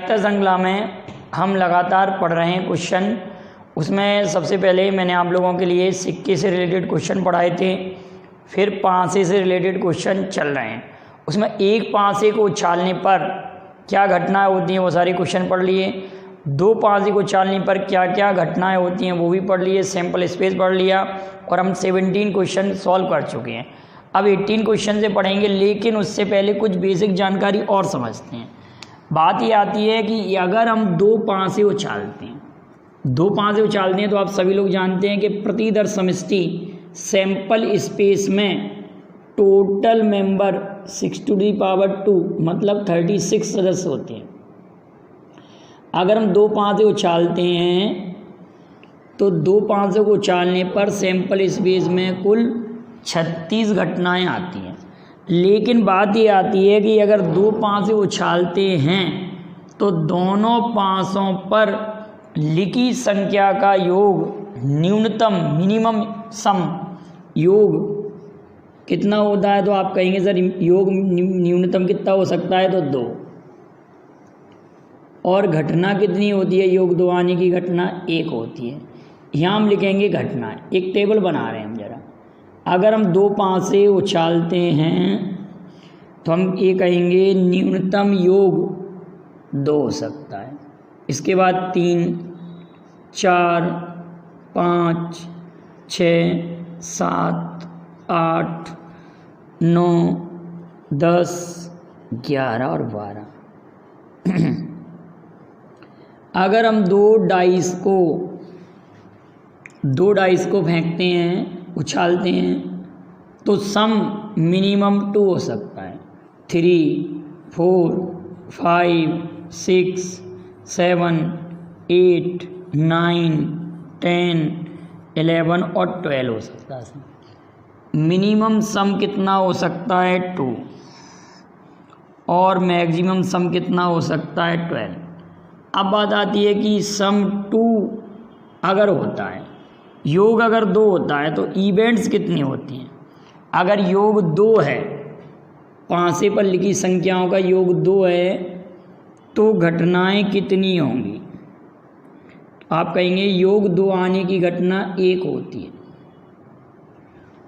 श्रृंखला में हम लगातार पढ़ रहे हैं क्वेश्चन। उसमें सबसे पहले मैंने आप लोगों के लिए सिक्के से रिलेटेड क्वेश्चन पढ़ाए थे, फिर पांसे से रिलेटेड क्वेश्चन चल रहे हैं। उसमें एक पांसे को उछालने पर क्या घटनाएं होती हैं वो सारे क्वेश्चन पढ़ लिए। दो पांसे को उछालने पर क्या क्या घटनाएं होती हैं वो भी पढ़ लिए, सैम्पल स्पेस पढ़ लिया और हम 17 क्वेश्चन सॉल्व कर चुके हैं। अब 18 क्वेश्चन से पढ़ेंगे, लेकिन उससे पहले कुछ बेसिक जानकारी और समझते हैं। बात ये आती है कि अगर हम दो पांसे उछालते हैं तो आप सभी लोग जानते हैं कि प्रतिदर समष्टि सैंपल स्पेस में टोटल मेंबर 6⁻² मतलब 36 सदस्य होते हैं। अगर हम दो पांसे उछालते हैं तो दो पांसों को उछालने पर सैंपल स्पेस में कुल 36 घटनाएं आती हैं। लेकिन बात ये आती है कि अगर दो पांसे उछालते हैं तो दोनों पांसों पर लिखी संख्या का योग न्यूनतम मिनिमम सम योग कितना होता है। तो आप कहेंगे सर योग न्यूनतम कितना हो सकता है, तो 2। और घटना कितनी होती है, योग 2 आने की घटना 1 होती है। यहाँ हम लिखेंगे घटना, एक टेबल बना रहे हैं हम जरा। अगर हम दो पांसे उछालते हैं तो हम ये कहेंगे न्यूनतम योग 2 हो सकता है। इसके बाद 3, 4, 5, 6, 7, 8, 9, 10, 11 और 12। अगर हम दो डाइस को फेंकते हैं, उछालते हैं, तो सम मिनिमम 2 हो सकता है। 3, 4, 5, 6, 7, 8, 9, 10, 11 और 12 हो सकता है। मिनिमम सम कितना हो सकता है, 2 और मैक्सिमम सम कितना हो सकता है, 12। अब बात आती है कि सम 2 अगर होता है, योग अगर 2 होता है तो इवेंट्स कितनी होती हैं। अगर योग 2 है, पांसे पर लिखी संख्याओं का योग 2 है, तो घटनाएं कितनी होंगी। आप कहेंगे योग 2 आने की घटना 1 होती है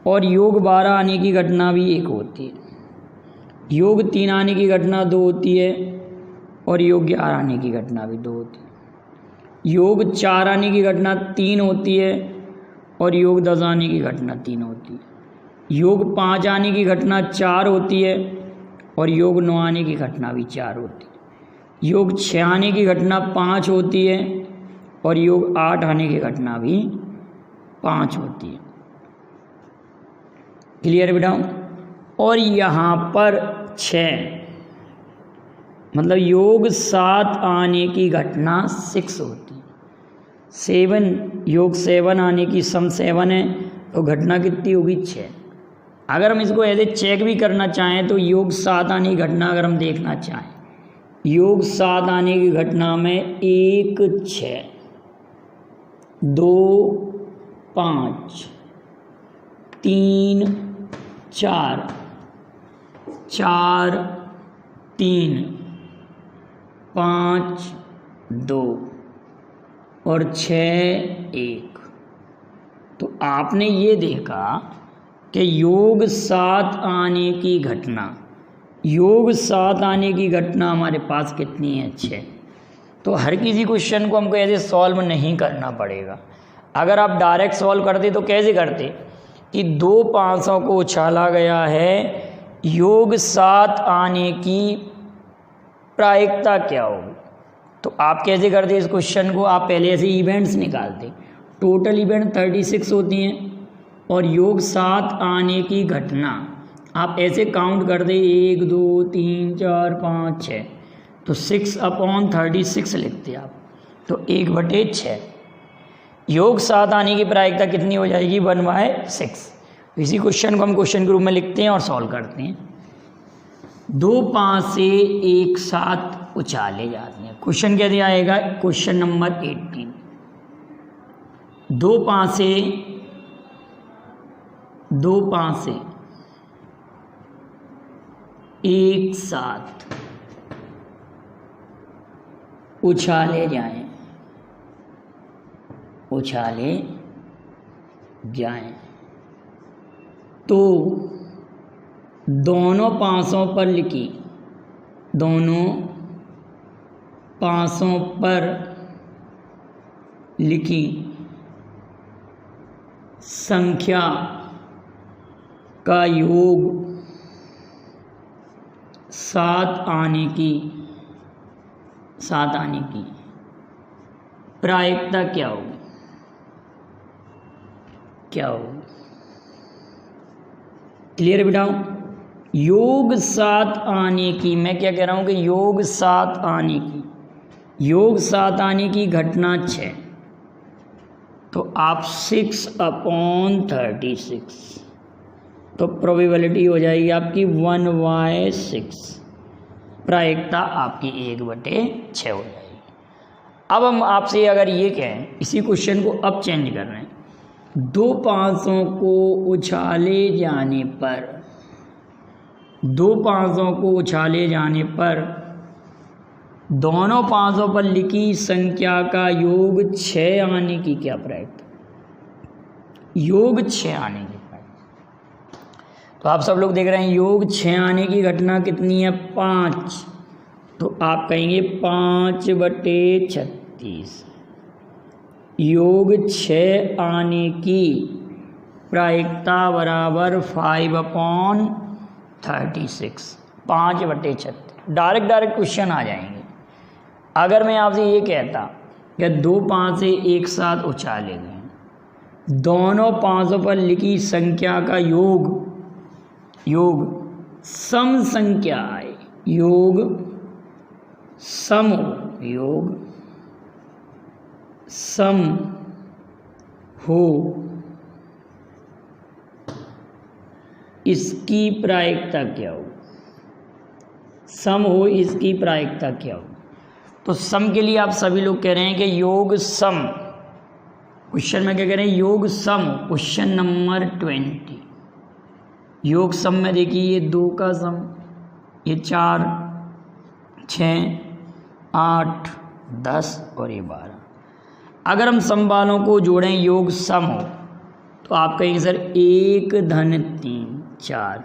और योग 12 आने की घटना भी 1 होती है। योग 3 आने की घटना 2 होती है और योग 11 आने की घटना भी 2 होती है। योग 4 आने की घटना 3 होती है और योग 10 आने की घटना 3 होती है। योग 5 आने की घटना 4 होती है और योग 9 आने की घटना भी 4 होती है। योग 6 आने की घटना 5 होती है और योग 8 आने की घटना भी 5 होती है। क्लियर बेटा। और यहाँ पर 6 मतलब योग 7 आने की घटना 6 होती है। 7 योग 7 आने की सम 7 है तो घटना कितनी होगी, 6। अगर हम इसको ऐसे चेक भी करना चाहें तो योग 7 आने की घटना अगर हम देखना चाहें, योग 7 आने की घटना में 1, 6, 2, 5, 3, 4, 4, 3, 5, 2 और 6, 1। तो आपने ये देखा कि योग 7 आने की घटना हमारे पास कितनी है, 6। तो हर किसी क्वेश्चन को हमको ऐसे सॉल्व नहीं करना पड़ेगा। अगर आप डायरेक्ट सॉल्व करते तो कैसे करते कि दो पांसों को उछाला गया है, योग 7 आने की प्रायिकता क्या होगी। तो आप कैसे करते इस क्वेश्चन को, आप पहले ऐसे इवेंट्स निकालते। टोटल इवेंट 36 होती हैं और योग 7 आने की घटना आप ऐसे काउंट कर दे 1, 2, 3, 4, 5, 6, तो 6/36 लिखते आप, तो 1/6। योग 7 आने की प्रायिकता कितनी हो जाएगी, 1/6। इसी क्वेश्चन को हम क्वेश्चन के रूप में लिखते हैं और सॉल्व करते हैं। दो पांसे एक साथ उछाले जाते हैं। क्वेश्चन क्या दिया आएगा, क्वेश्चन नंबर 18। दो पांसे एक साथ उछाले जाएं, उछाले जाएं। तो दोनों पासों पर लिखी, दोनों पासों पर लिखी संख्या का योग 7 आने की प्रायिकता क्या होगी? क्या होगी? क्लियर बेटा? योग 7 आने की, मैं क्या कह रहा हूं कि योग 7 आने की, योग 7 आने की घटना 6, तो आप 6/36, तो प्रोबेबिलिटी हो जाएगी आपकी 1/6, प्रायिकता आपकी 1/6 हो जाएगी। अब हम आपसे अगर ये कहें, इसी क्वेश्चन को अब चेंज कर रहे हैं, 2 पासों को उछाले जाने पर, 2 पासों को उछाले जाने पर दोनों पासों पर लिखी संख्या का योग 6 आने की क्या प्रायिकता? योग 6 आने की प्रायिकता। तो आप सब लोग देख रहे हैं योग 6 आने की घटना कितनी है? 5। तो आप कहेंगे 5/36। योग 6 आने की प्रायिकता बराबर 5/36, 5/36। डायरेक्ट क्वेश्चन आ जाएंगे। अगर मैं आपसे ये कहता कि 2 पासे एक साथ उछाले गए, दोनों पासों पर लिखी संख्या का योग सम संख्या आए, योग सम हो, इसकी प्रायिकता क्या हो? सम हो, इसकी प्रायिकता क्या हो? तो सम के लिए आप सभी लोग कह रहे हैं कि योग सम, क्वेश्चन में क्या कह रहे हैं? योग सम, क्वेश्चन नंबर 20। योग सम में देखिए, ये 2 का सम, ये 4, 6, 8, 10 और ये 12। अगर हम सम वालों को जोड़ें, योग सम हो, तो आप कहेंगे सर 1 धन 3 4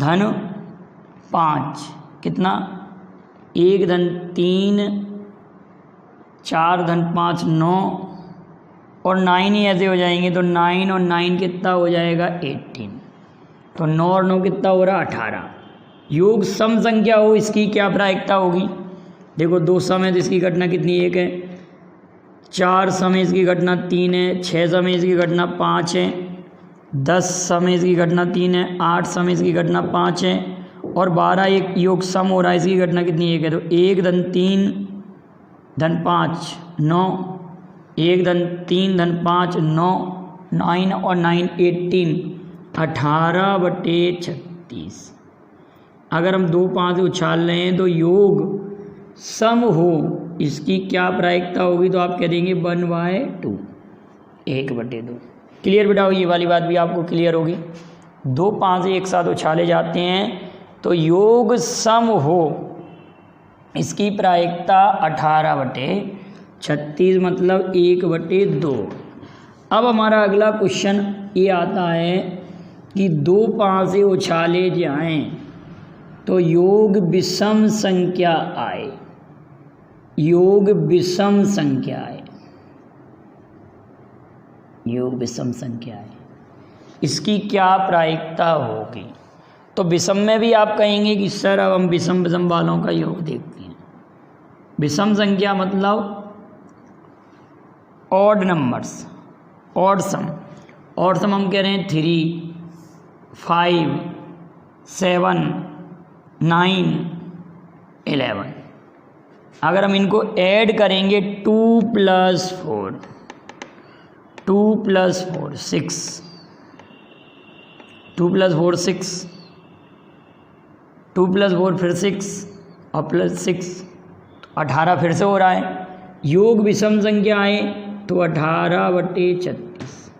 धन 5, कितना? 1 धन 3 4 धन 5 9, और 9 ही ऐसे हो जाएंगे, तो 9 और 9 कितना हो जाएगा? 18। तो 9 और 9 कितना हो रहा? 18। योग सम संख्या हो, इसकी क्या प्रायिकता होगी? देखो 2 सम है तो इसकी घटना कितनी? 1 है। 4 सम है, इसकी घटना 3 है। 6 सम है, इसकी घटना 5 है। 10 सम है, इसकी घटना 3 है। 8 सम है, इसकी घटना 5 है। और 12 एक योग सम हो रहा है, इसकी घटना कितनी? 1 है। तो 1 धन 3 धन 5 9, 1 धन 3 धन 5 9, 9 और 9 18, 18/36। अगर हम 2 5 उछाल रहे हैं तो योग सम हो, इसकी क्या प्रायिकता होगी? तो आप कह देंगे 1/2, 1/2। क्लियर बेटा? ये वाली बात भी आपको क्लियर होगी। 2 5 एक साथ उछाले जाते हैं तो योग सम हो, इसकी प्रायिकता 18/36, मतलब 1/2। अब हमारा अगला क्वेश्चन ये आता है कि 2 पासे उछाले जाएं तो योग विषम संख्या आए, योग विषम संख्या आए, योग विषम संख्या है, इसकी क्या प्रायिकता होगी? तो विषम में भी आप कहेंगे कि सर अब हम विषम वालों का योग देखते हैं। विषम संख्या मतलब ऑड नंबर्स, ऑड सम। ऑड सम हम कह रहे हैं 3 5 7 9 11। अगर हम इनको ऐड करेंगे 2 + 4 2 + 4 6, 2 + 4 6, 2 + 4 फिर 6 और +6, 18 फिर से हो रहा है। योग विषम संख्या आए तो 18/36,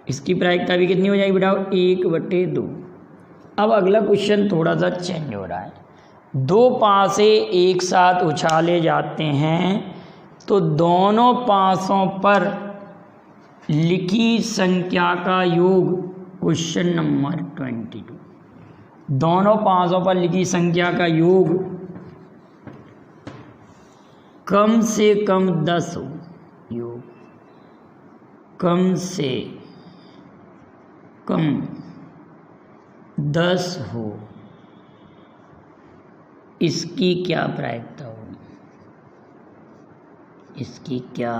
इसकी प्रायिकता भी कितनी हो जाएगी बेटा? 1/2। अब अगला क्वेश्चन थोड़ा सा चेंज हो रहा है। दो पासे एक साथ उछाले जाते हैं तो दोनों पासों पर लिखी संख्या का योग, क्वेश्चन नंबर 22। दोनों पासों पर लिखी संख्या का योग कम से कम 10 हो। योग कम से कम 10 हो, इसकी क्या प्रायिकता हो? इसकी क्या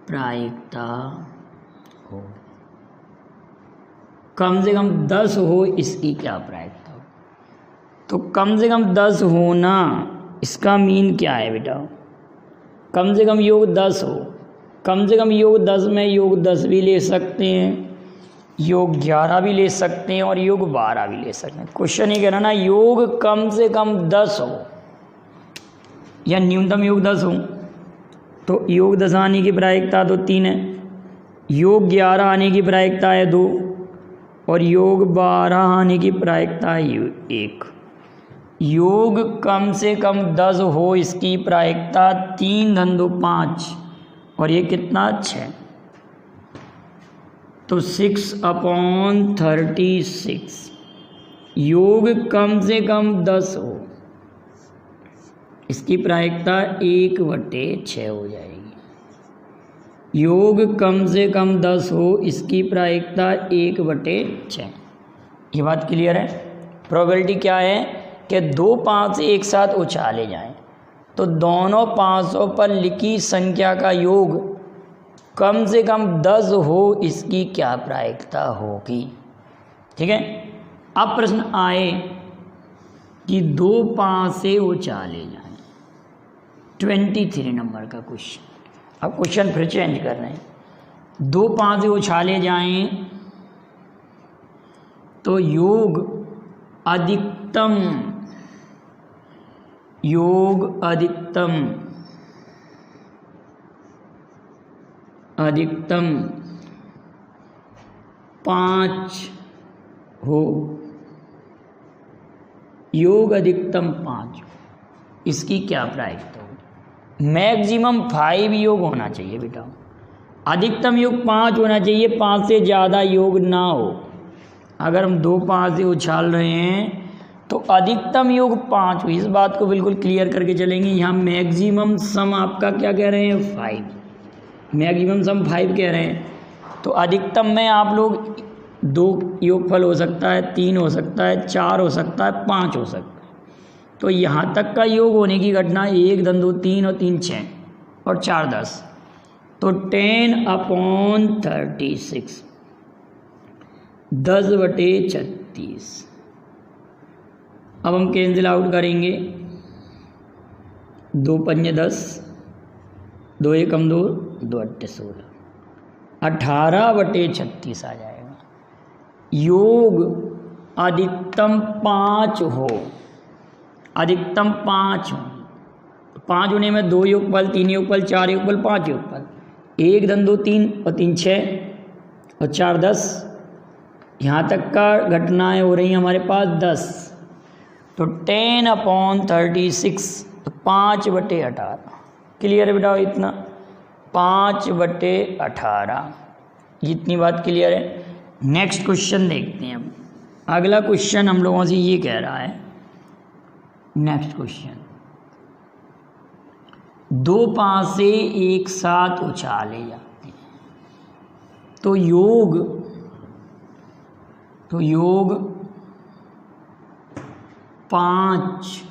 प्रायिकता हो? कम से कम 10 हो, इसकी क्या प्रायिकता हो? तो कम से कम 10 होना, इसका मीन क्या है बेटा? कम से कम योग 10 हो। कम से कम योग 10 में योग 10 भी ले सकते हैं, योग 11 भी ले सकते हैं और योग 12 भी ले सकते हैं। क्वेश्चन ये कह रहा ना, योग कम से कम 10 हो या न्यूनतम योग 10 हो। तो योग 10 आने की प्रायिकता तो 3 है, योग 11 आने की प्रायिकता है 2 और योग 12 आने की प्रायिकता है 1। योग कम से कम 10 हो, इसकी प्रायिकता 3 धन 2 5 और ये कितना 6, तो 6/36। योग कम से कम 10 हो, इसकी प्रायिकता 1/6 हो जाएगी। योग कम से कम 10 हो, इसकी प्रायिकता 1/6। ये बात क्लियर है। प्रोबेबिलिटी क्या है कि दो पासे एक साथ उछाले जाएं तो दोनों पासों पर लिखी संख्या का योग कम से कम 10 हो, इसकी क्या प्रायिकता होगी। ठीक है। अब प्रश्न आए कि दो पासे उछाले जाएं, 23 नंबर का क्वेश्चन। अब क्वेश्चन फिर चेंज कर रहे हैं। दो पासे उछाले जाएं तो योग अधिकतम, योग अधिकतम 5 हो, योग अधिकतम 5, इसकी क्या प्रायिकता हो? मैक्सिमम 5 योग होना चाहिए बेटा, अधिकतम योग 5 होना चाहिए, 5 से ज़्यादा योग ना हो। अगर हम 2 5 से उछाल रहे हैं तो अधिकतम योग 5 हो, इस बात को बिल्कुल क्लियर करके चलेंगे। यहाँ मैक्सिमम सम आपका क्या कह रहे हैं 5, मैक्सिमम सम 5 कह रहे हैं। तो अधिकतम में आप लोग 2 योगफल हो सकता है, 3 हो सकता है, 4 हो सकता है, 5 हो सकता है। तो यहाँ तक का योग होने की घटना 1 धन 2 3 और 3 6 और 4 10, तो 10/36, 10/36। अब हम कैंसिल आउट करेंगे, 2 पंजे 10, 2 एकम 2, 2 अट्ठे 16, 18/36 आ जाएगा। योग अधिकतम 5 हो, अधिकतम 5 हो, 5 होने में 2 योगफल, 3 योगफल, 4 योगफल, 5 योगफल, 1 धन 2 3 और 3 6 और 4 10, यहाँ तक का घटनाएं हो रही हैं हमारे पास 10। तो 10/36, 5/18। क्लियर है बेटा इतना, 5/18, इतनी बात क्लियर है। नेक्स्ट क्वेश्चन देखते हैं। अब अगला क्वेश्चन हम लोगों से ये कह रहा है, नेक्स्ट क्वेश्चन, दो पासे एक साथ उछाले जाते हैं तो योग 5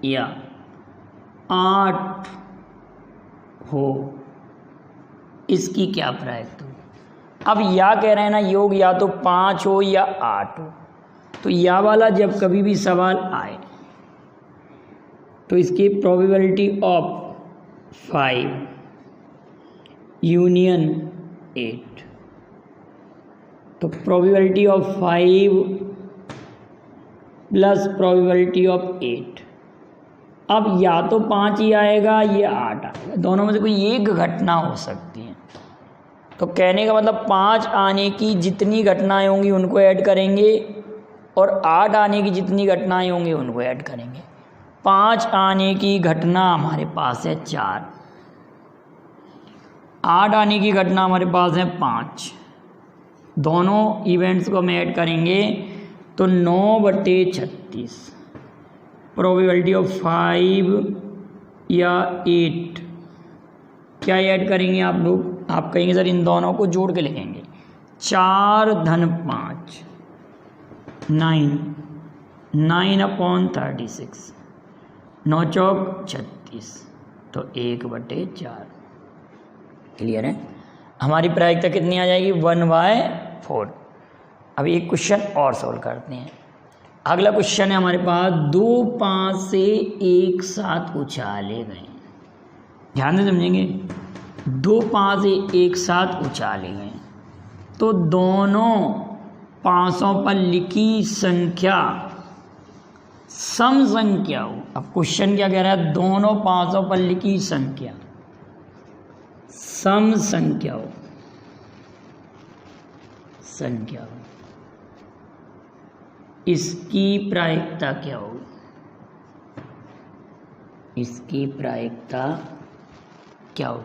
या 8 हो, इसकी क्या प्रायिकता हो? अब या कह रहे हैं ना, योग या तो 5 हो या 8 हो। तो या वाला जब कभी भी सवाल आए तो इसकी प्रोबेबिलिटी ऑफ 5 यूनियन 8, तो probability of 5 plus probability of 8। अब या तो 5 ही आएगा या 8 आएगा, दोनों में से कोई एक घटना हो सकती है। तो कहने का मतलब 5 आने की जितनी घटनाएं होंगी उनको ऐड करेंगे और 8 आने की जितनी घटनाएं होंगी उनको ऐड करेंगे। 5 आने की घटना हमारे पास है 4, 8 आने की घटना हमारे पास है 5। दोनों इवेंट्स को हम ऐड करेंगे तो 9/36 प्रोबेबिलिटी ऑफ 5 या 8। क्या ऐड करेंगे आप लोग? आप कहेंगे सर इन दोनों को जोड़ के लिखेंगे। 4 धन 5 9, 9/36, 9 चौक 36, तो 1/4। क्लियर है? हमारी प्रायिकता कितनी आ जाएगी? 1/4। अब एक क्वेश्चन और सॉल्व करते हैं। अगला क्वेश्चन है हमारे पास, 2 5 से एक साथ उछाले गए। ध्यान से समझेंगे, 2 5 से एक साथ उछाले गए तो दोनों पाँचों पर लिखी संख्या सम संख्या हो। अब क्वेश्चन क्या कह रहा है? दोनों पाँचों पर लिखी संख्या सम संख्या हो, संख्या हो, इसकी प्रायिकता क्या हो? इसकी प्रायिकता क्या हो?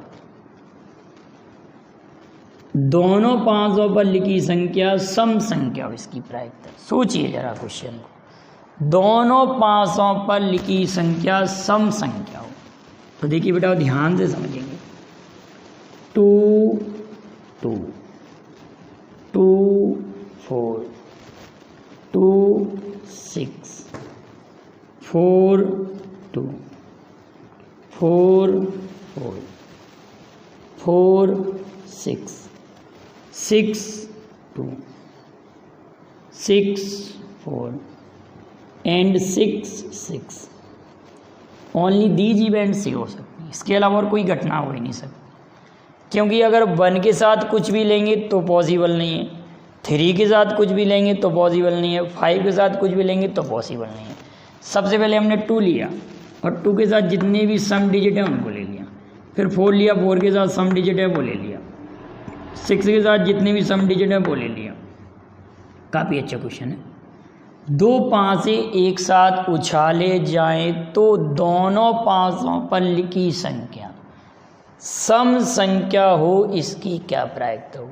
दोनों पाँचों पर लिखी संख्या सम संख्या हो, इसकी प्रायिकता। सोचिए जरा क्वेश्चन को, दोनों पाँचों पर लिखी संख्या सम संख्या हो। तो देखिए बेटा ध्यान से समझेंगे। 2 2 2 4 2 6 4 2 4 4 4 6 6 2 6 4 एंड 6 6। ओनली दीज इवेंट से हो सकती है, इसके अलावा और कोई घटना हो ही नहीं सकती। क्योंकि अगर 1 के साथ कुछ भी लेंगे तो पॉसिबल नहीं है, 3 के साथ कुछ भी लेंगे तो पॉसिबल नहीं है, 5 के साथ कुछ भी लेंगे तो पॉसिबल नहीं है। सबसे पहले हमने 2 लिया और 2 के साथ जितने भी सम डिजिट है उनको ले लिया। फिर 4 लिया, 4 के साथ सम डिजिट है वो ले लिया। 6 के साथ जितने भी सम डिजिट है वो ले लिया। काफ़ी अच्छा क्वेश्चन है। 2 5 से एक साथ उछाले जाएं तो दोनों पाँचों पर लिखी संख्या सम संख्या हो, इसकी क्या प्रायिकता हो?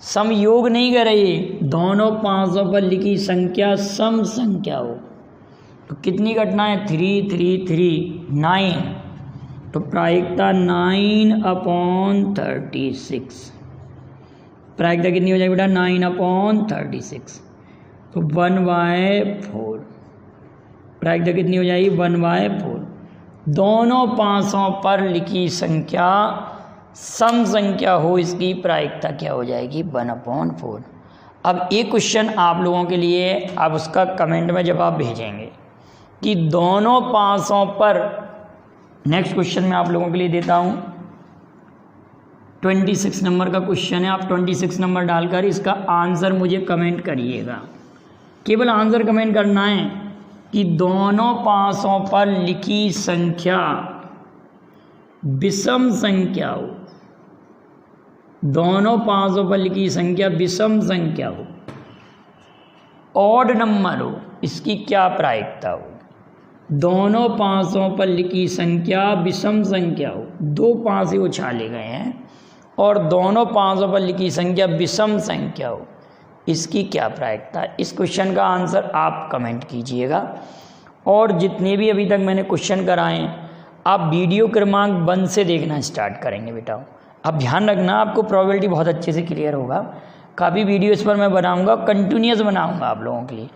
सम योग नहीं कर रही, दोनों पाँचों पर लिखी संख्या सम संख्या हो। तो कितनी घटनाएं? 3 3 3 9, तो प्रायिकता 9/36। प्रायिकता कितनी हो जाएगी बेटा? 9/36, तो 1/4। प्रायिकता कितनी हो जाएगी? 1/4। दोनों पाँचों पर लिखी संख्या सम संख्या हो, इसकी प्रायिकता क्या हो जाएगी? 1/4। अब एक क्वेश्चन आप लोगों के लिए, आप उसका कमेंट में जवाब भेजेंगे कि दोनों पाँचों पर। नेक्स्ट क्वेश्चन मैं आप लोगों के लिए देता हूँ, 26 नंबर का क्वेश्चन है। आप 26 नंबर डालकर इसका आंसर मुझे कमेंट करिएगा। केवल आंसर कमेंट करना है कि दोनों पाँचों पर लिखी संख्या विषम संख्या हो, दोनों पाँचों पर लिखी संख्या विषम संख्या हो, ऑड नंबर हो, इसकी क्या प्रायिकता हो? दोनों पाँचों पर लिखी संख्या विषम संख्या हो, 2 5 से उछाले गए हैं और दोनों पाँचों पर लिखी संख्या विषम संख्या हो, इसकी क्या प्रायिकता है? इस क्वेश्चन का आंसर आप कमेंट कीजिएगा। और जितने भी अभी तक मैंने क्वेश्चन कराए हैं आप वीडियो क्रमांक 1 से देखना स्टार्ट करेंगे बेटा। अब ध्यान रखना, आपको प्रोबेबिलिटी बहुत अच्छे से क्लियर होगा। काफ़ी वीडियो इस पर मैं बनाऊंगा, कंटिन्यूस बनाऊंगा आप लोगों के लिए।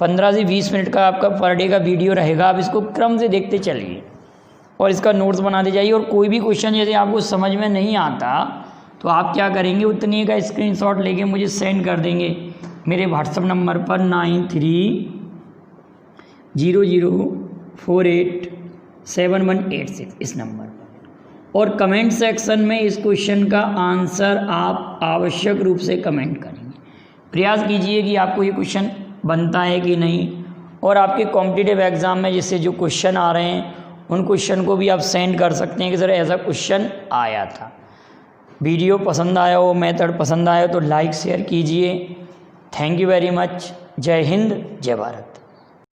15 से 20 मिनट का आपका पर डे का वीडियो रहेगा। आप इसको क्रम से देखते चलिए और इसका नोट्स बनाते जाइए। और कोई भी क्वेश्चन यदि आपको समझ में नहीं आता तो आप क्या करेंगे, उतनी का स्क्रीनशॉट लेके मुझे सेंड कर देंगे मेरे व्हाट्सएप नंबर पर 9300487186 इस नंबर पर। और कमेंट सेक्शन में इस क्वेश्चन का आंसर आप आवश्यक रूप से कमेंट करेंगे। प्रयास कीजिए कि आपको ये क्वेश्चन बनता है कि नहीं, और आपके कॉम्पिटिटिव एग्ज़ाम में जिससे जो क्वेश्चन आ रहे हैं उन क्वेश्चन को भी आप सेंड कर सकते हैं कि सर ऐसा क्वेश्चन आया था। वीडियो पसंद आया हो, मेथड पसंद आया हो तो लाइक शेयर कीजिए। Thank you very much. जय हिंद, जय भारत।